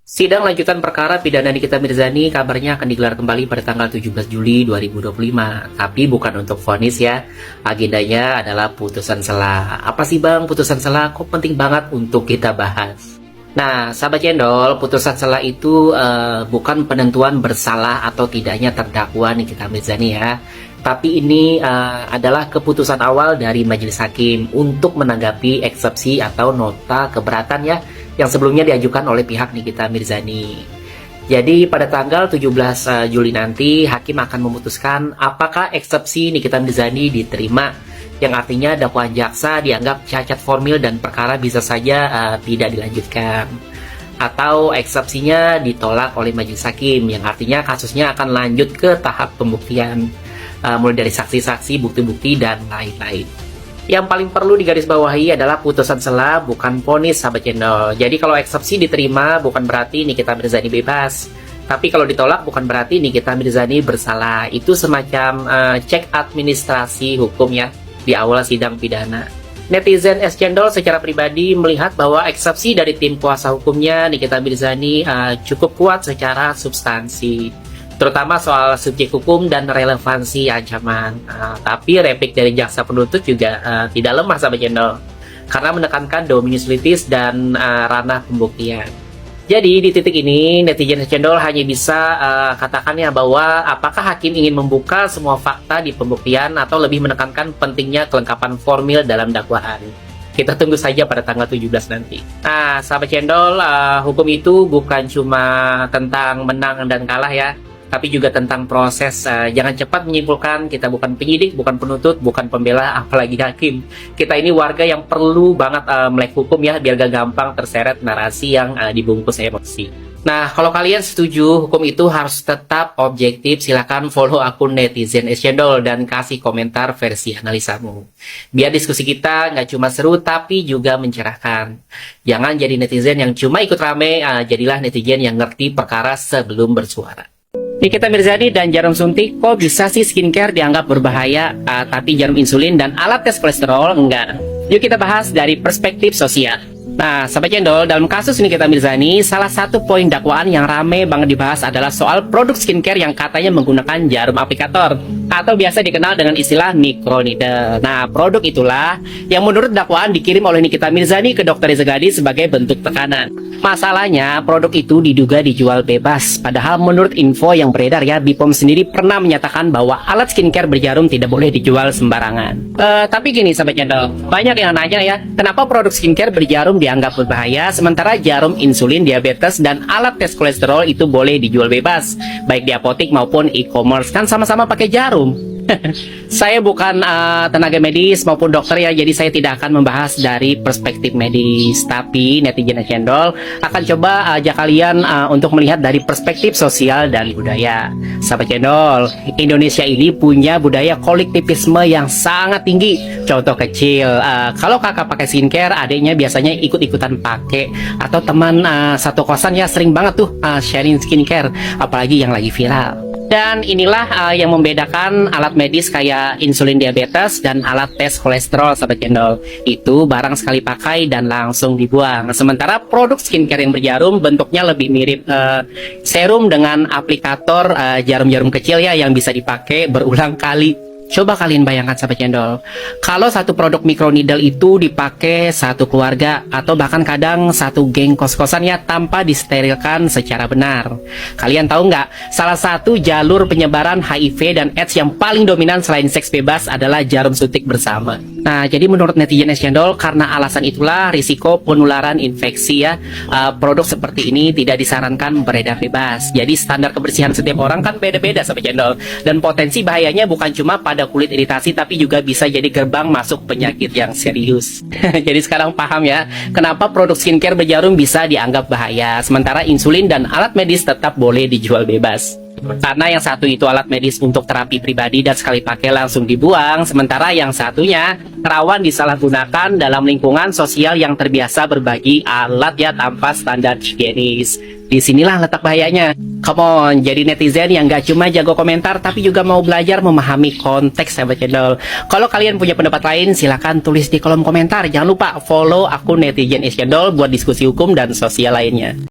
Sidang lanjutan perkara pidana Nikita Mirzani kabarnya akan digelar kembali pada tanggal 17 Juli 2025. Tapi bukan untuk vonis ya. Agendanya adalah putusan sela. Apa sih Bang putusan sela? Kok penting banget untuk kita bahas? Nah, sahabat cendol, putusan sela itu bukan penentuan bersalah atau tidaknya terdakwa Nikita Mirzani ya. Tapi ini adalah keputusan awal dari majelis hakim untuk menanggapi eksepsi atau nota keberatan ya yang sebelumnya diajukan oleh pihak Nikita Mirzani. Jadi pada tanggal 17 Juli nanti hakim akan memutuskan apakah eksepsi Nikita Mirzani diterima, yang artinya dakwaan jaksa dianggap cacat formil dan perkara bisa saja tidak dilanjutkan, atau eksepsinya ditolak oleh majelis hakim, yang artinya kasusnya akan lanjut ke tahap pembuktian, mulai dari saksi-saksi, bukti-bukti, dan lain-lain. Yang paling perlu digarisbawahi adalah putusan sela, bukan vonis, sahabat channel. Jadi kalau eksepsi diterima bukan berarti Nikita Mirzani bebas. Tapi kalau ditolak bukan berarti Nikita Mirzani bersalah. Itu semacam cek administrasi hukum ya di awal sidang pidana. Netizen S Cendol secara pribadi melihat bahwa eksepsi dari tim kuasa hukumnya Nikita Mirzani cukup kuat secara substansi, terutama soal subjek hukum dan relevansi ancaman. Tapi replik dari jaksa penuntut juga tidak lemah sahabat channel, karena menekankan dominus litis dan ranah pembuktian. Jadi di titik ini netizen cendol hanya bisa katakannya bahwa apakah hakim ingin membuka semua fakta di pembuktian atau lebih menekankan pentingnya kelengkapan formil dalam dakwaan. Kita tunggu saja pada tanggal 17 nanti. Nah, sahabat cendol, hukum itu bukan cuma tentang menang dan kalah ya, tapi juga tentang proses. Jangan cepat menyimpulkan. Kita bukan penyidik, bukan penuntut, bukan pembela, apalagi hakim. Kita ini warga yang perlu banget melek hukum ya, biar gak gampang terseret narasi yang dibungkus emosi. Nah, kalau kalian setuju hukum itu harus tetap objektif, silahkan follow akun netizen Cendol dan kasih komentar versi analisamu. Biar diskusi kita nggak cuma seru tapi juga mencerahkan. Jangan jadi netizen yang cuma ikut rame, jadilah netizen yang ngerti perkara sebelum bersuara. Nikita Mirzani dan jarum suntik, kok bisa sih skincare dianggap berbahaya, tapi jarum insulin dan alat tes kolesterol enggak? Yuk kita bahas dari perspektif sosial. Nah, sahabat cendol, dalam kasus Nikita Mirzani, salah satu poin dakwaan yang rame banget dibahas adalah soal produk skincare yang katanya menggunakan jarum aplikator, atau biasa dikenal dengan istilah microneedle. Nah, produk itulah yang menurut dakwaan dikirim oleh Nikita Mirzani ke Dr. Reza Ghadi sebagai bentuk tekanan. Masalahnya, produk itu diduga dijual bebas. Padahal menurut info yang beredar ya, BPOM sendiri pernah menyatakan bahwa alat skincare berjarum tidak boleh dijual sembarangan. Tapi gini sahabat cendol, banyak yang nanya ya, kenapa produk skincare berjarum dianggap berbahaya, sementara jarum insulin, diabetes, dan alat tes kolesterol itu boleh dijual bebas, baik di apotik maupun e-commerce, kan sama-sama pakai jarum. Saya bukan tenaga medis maupun dokter ya, jadi saya tidak akan membahas dari perspektif medis. Tapi netizen Cendol akan coba ajak kalian untuk melihat dari perspektif sosial dan budaya. Sahabat Cendol, Indonesia ini punya budaya kolektivisme yang sangat tinggi. Contoh kecil, kalau kakak pakai skincare, adiknya biasanya ikut-ikutan pakai, atau teman satu kosan ya sering banget tuh sharing skincare, apalagi yang lagi viral. Dan inilah yang membedakan alat medis kayak insulin diabetes dan alat tes kolesterol sahabat cendol. Itu barang sekali pakai dan langsung dibuang. Sementara produk skincare yang berjarum bentuknya lebih mirip serum dengan aplikator jarum-jarum kecil ya, yang bisa dipakai berulang kali. Coba kalian bayangkan sahabat cendol, kalau satu produk microneedle itu dipakai satu keluarga atau bahkan kadang satu geng kos-kosan ya, tanpa disterilkan secara benar. Kalian tahu nggak, salah satu jalur penyebaran HIV dan AIDS yang paling dominan selain seks bebas adalah jarum suntik bersama. Nah, jadi menurut netizen cendol, karena alasan itulah risiko penularan infeksi ya, produk seperti ini tidak disarankan beredar bebas. Jadi standar kebersihan setiap orang kan beda-beda sahabat cendol, dan potensi bahayanya bukan cuma pada kulit iritasi, tapi juga bisa jadi gerbang masuk penyakit yang serius. Jadi sekarang paham ya, kenapa produk skincare berjarum bisa dianggap bahaya, sementara insulin dan alat medis tetap boleh dijual bebas. Karena yang satu itu alat medis untuk terapi pribadi dan sekali pakai langsung dibuang, sementara yang satunya rawan disalahgunakan dalam lingkungan sosial yang terbiasa berbagi alat ya tanpa standar higienis. Disinilah letak bahayanya. Come on, jadi netizen yang gak cuma jago komentar tapi juga mau belajar memahami konteks sahabat channel. Kalau kalian punya pendapat lain silahkan tulis di kolom komentar. Jangan lupa follow akun netizen channel buat diskusi hukum dan sosial lainnya.